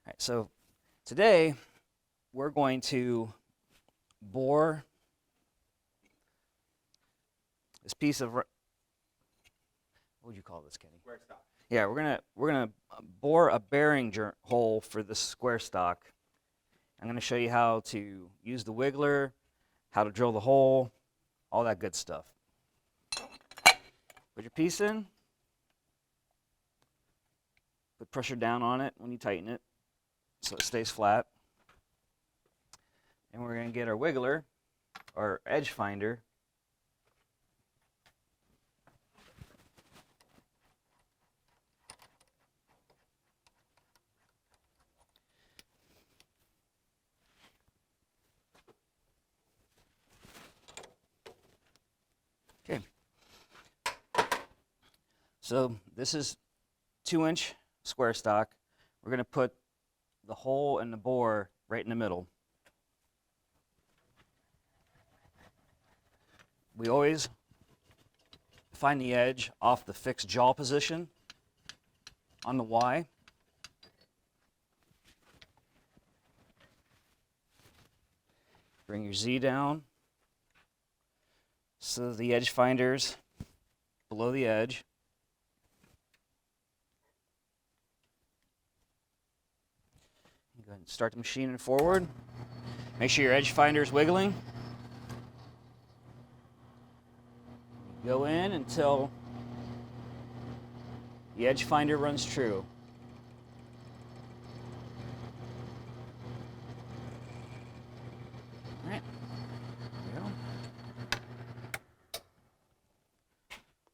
right, so today we're going to bore this piece of, what would you call this, Kenny? Square stock. Yeah, we're gonna bore a bearing hole for this square stock. I'm gonna show you how to use the wiggler, how to drill the hole, all that good stuff. Put your piece in. Put pressure down on it when you tighten it so it stays flat. And we're going to get our wiggler, our edge finder. Okay. So this is 2-inch square stock. We're going to put the hole and the bore right in the middle. We always find the edge off the fixed jaw position on the Y. Bring your Z down so the edge finder's below the edge. Go ahead and start the machining forward. Make sure your edge finder is wiggling. Go in until the edge finder runs true. All right, there we go.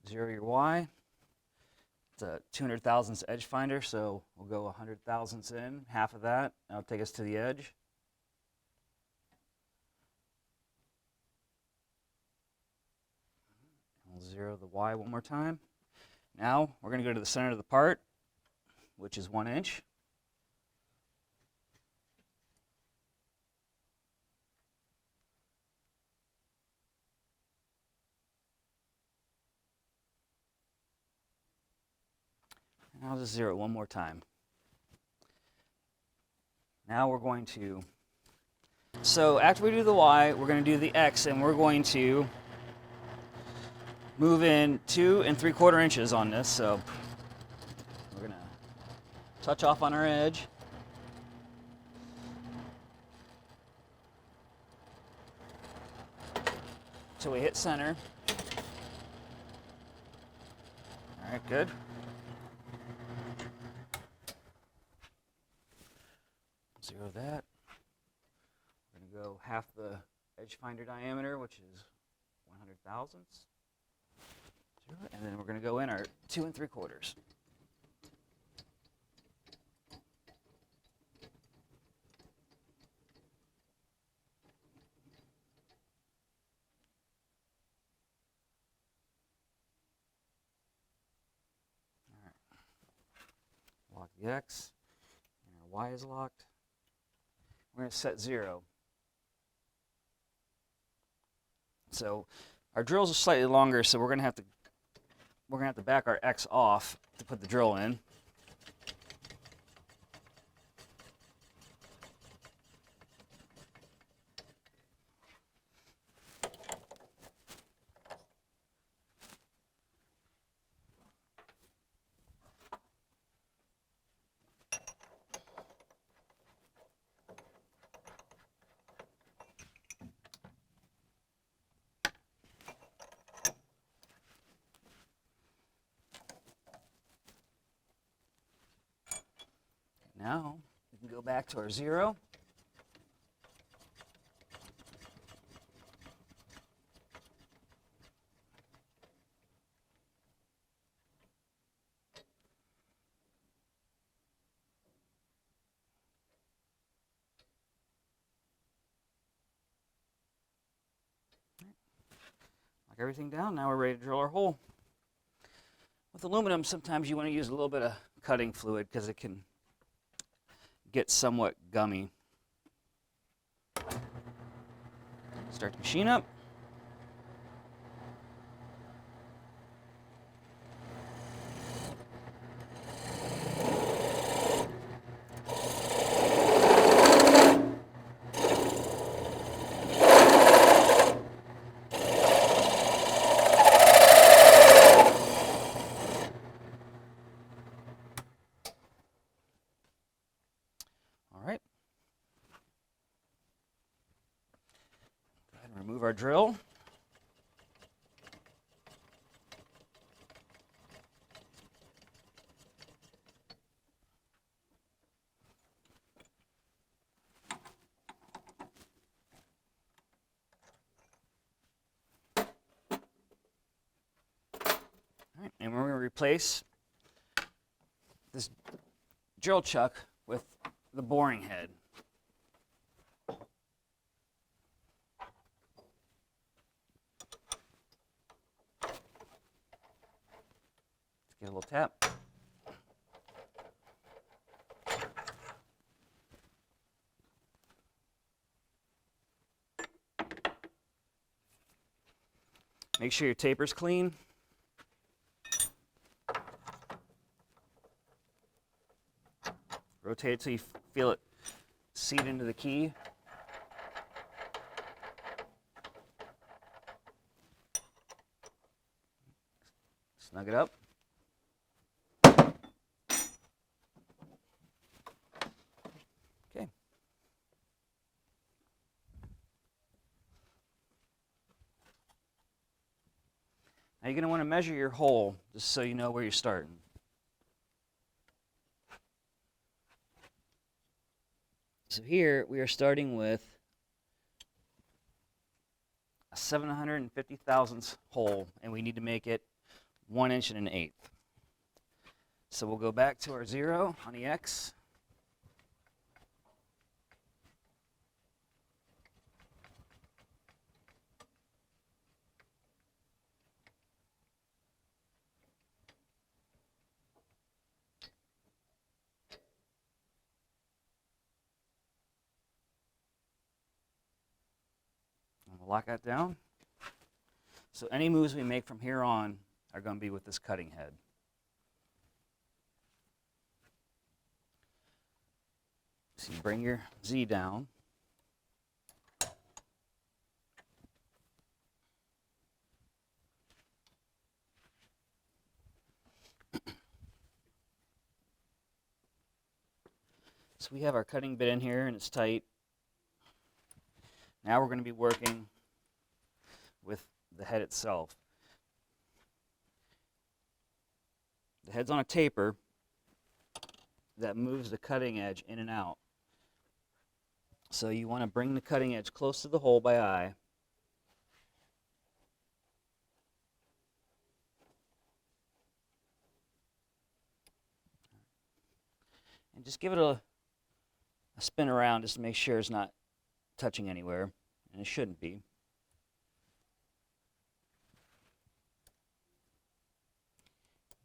Zero your Y. It's a 200 thousandths edge finder, so we'll go 100 thousandths in, half of that. That'll take us to the edge. We'll zero the Y one more time. Now we're going to go to the center of the part, which is 1 inch. I'll just zero it one more time. Now we're going to, so after we do the Y, we're going to do the X, and we're going to move in 2 3/4 inches on this. So we're going to touch off on our edge. Until we hit center. All right, good. Zero that. We're going to go half the edge finder diameter, which is 100 thousandths. And then we're going to go in our 2 3/4. All right. Lock the X, and our Y is locked. We're going to set 0. So our drills are slightly longer, so we're going to have to back our X off to put the drill in. Now we can go back to our 0. Lock everything down. Now we're ready to drill our hole. With aluminum, sometimes you want to use a little bit of cutting fluid because it can get somewhat gummy. Start the machine up. Remove our drill. All right, and we're going to replace this drill chuck with the boring head. Let's get a little tap. Make sure your taper's clean. Rotate it till you feel it seat into the key. Snug it up. Okay. Now you're going to want to measure your hole just so you know where you're starting. So here we are starting with a 750 thousandths hole, and we need to make it 1 inch and 1/8. So we'll go back to our 0 on the X. We'll lock that down. So any moves we make from here on are going to be with this cutting head. So you bring your Z down. So we have our cutting bit in here and it's tight. Now we're going to be working with the head itself. The head's on a taper that moves the cutting edge in and out. So you want to bring the cutting edge close to the hole by eye. And just give it a spin around just to make sure it's not touching anywhere, and it shouldn't be.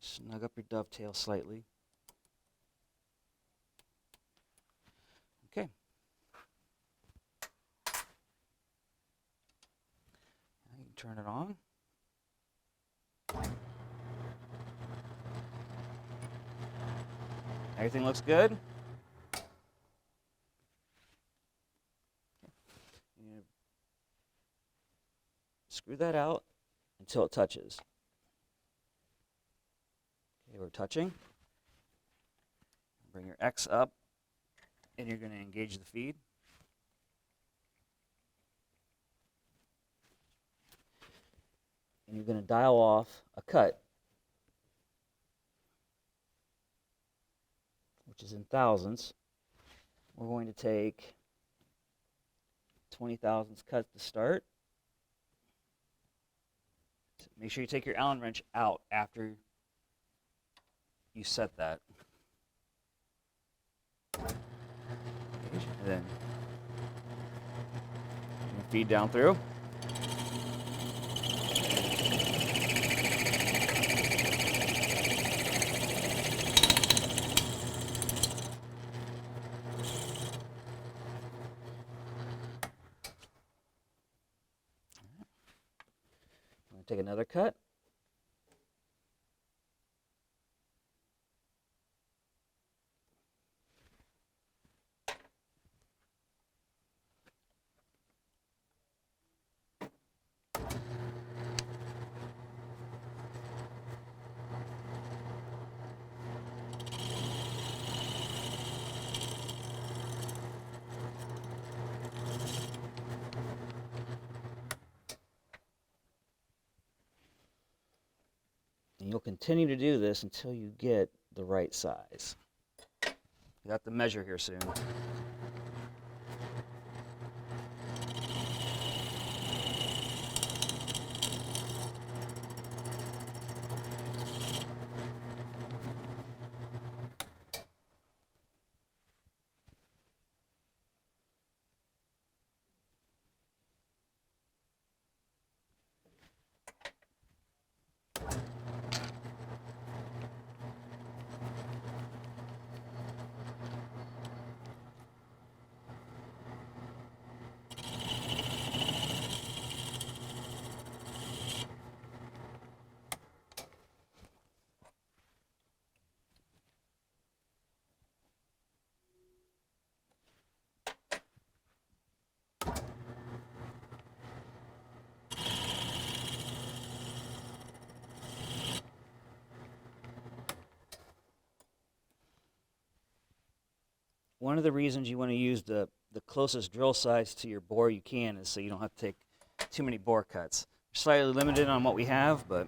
Snug up your dovetail slightly. Okay. Now you can turn it on. Everything looks good. Screw that out until it touches. Okay, we're touching. Bring your X up, and you're going to engage the feed. And you're going to dial off a cut, which is in thousandths. We're going to take 20 thousandths cut to start. Make sure you take your Allen wrench out after you set that. And then feed down through. Take another cut. And you'll continue to do this until you get the right size. You have to measure here soon. One of the reasons you want to use the closest drill size to your bore you can is so you don't have to take too many bore cuts. We're slightly limited on what we have, but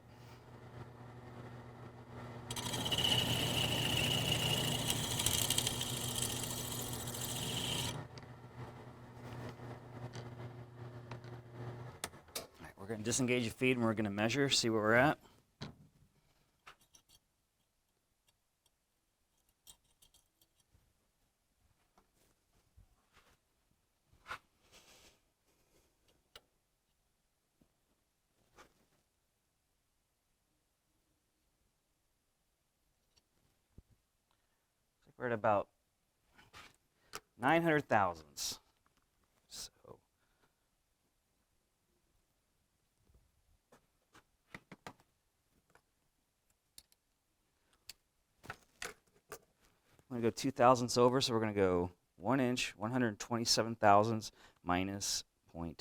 we're going to disengage the feed and we're going to measure, see where we're at. We're at about 900 thousandths. So I'm going to go 2 thousandths over, so we're going to go 1 inch, 127 thousandths minus 0.9.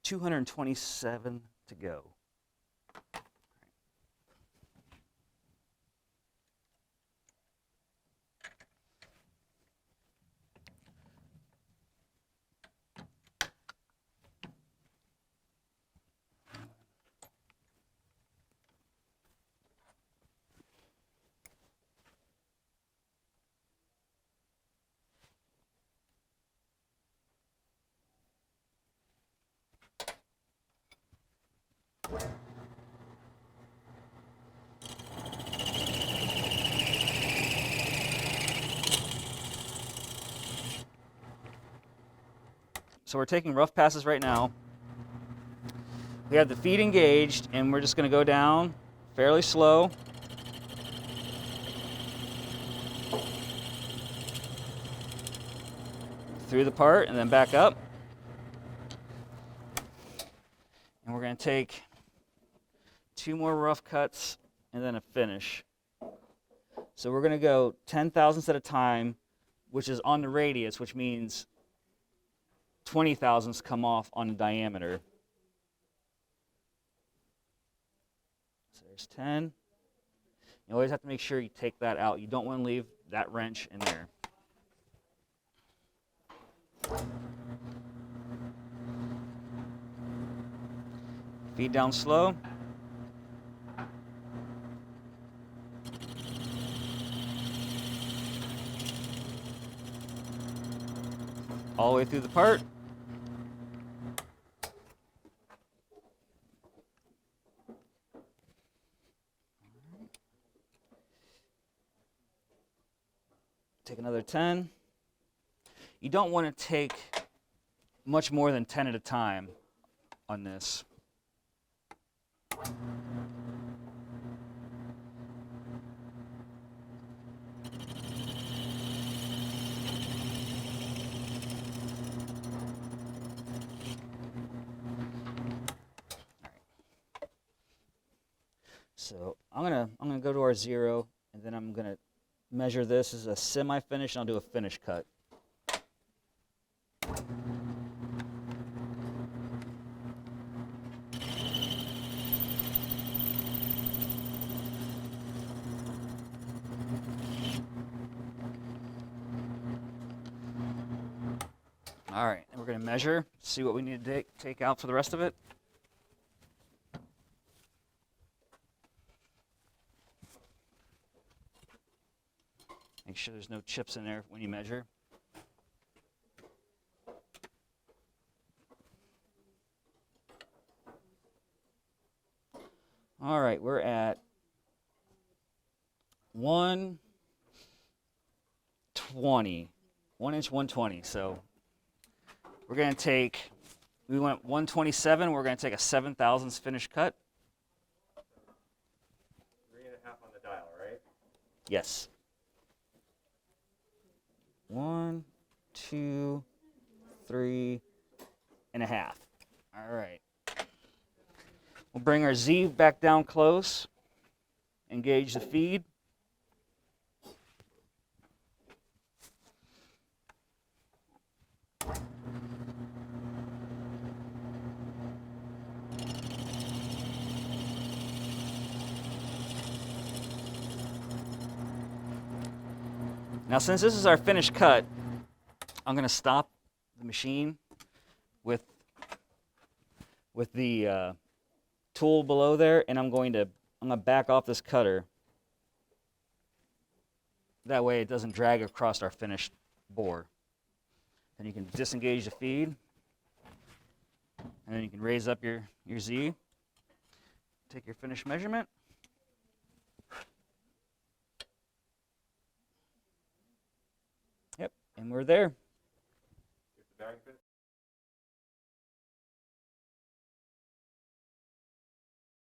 227 to go. So we're taking rough passes right now. We have the feed engaged, and we're just going to go down fairly slow. Through the part and then back up. And we're going to take 2 more rough cuts and then a finish. So we're going to go 10 thousandths at a time, which is on the radius, which means 20 thousandths come off on the diameter. So there's 10. You always have to make sure you take that out. You don't want to leave that wrench in there. Feed down slow. All the way through the part. Take another 10. You don't want to take much more than 10 at a time on this. So I'm gonna go to our 0, and then I'm gonna measure this as a semi-finish, and I'll do a finish cut. All right, and we're gonna measure, see what we need to take out for the rest of it. Make sure there's no chips in there when you measure. All right, we're at 120, 1 inch 120. So we're going to take, we went 127, we're going to take a 7/1000 finish cut. 3.5 on the dial, right? Yes. 1, 2, 3.5. All right. We'll bring our Z back down close, engage the feed. Now, since this is our finished cut, I'm going to stop the machine with the tool below there, and I'm going to back off this cutter. That way it doesn't drag across our finished bore. Then you can disengage the feed, and then you can raise up your Z, take your finished measurement. Yep, and we're there. If the bearing fits,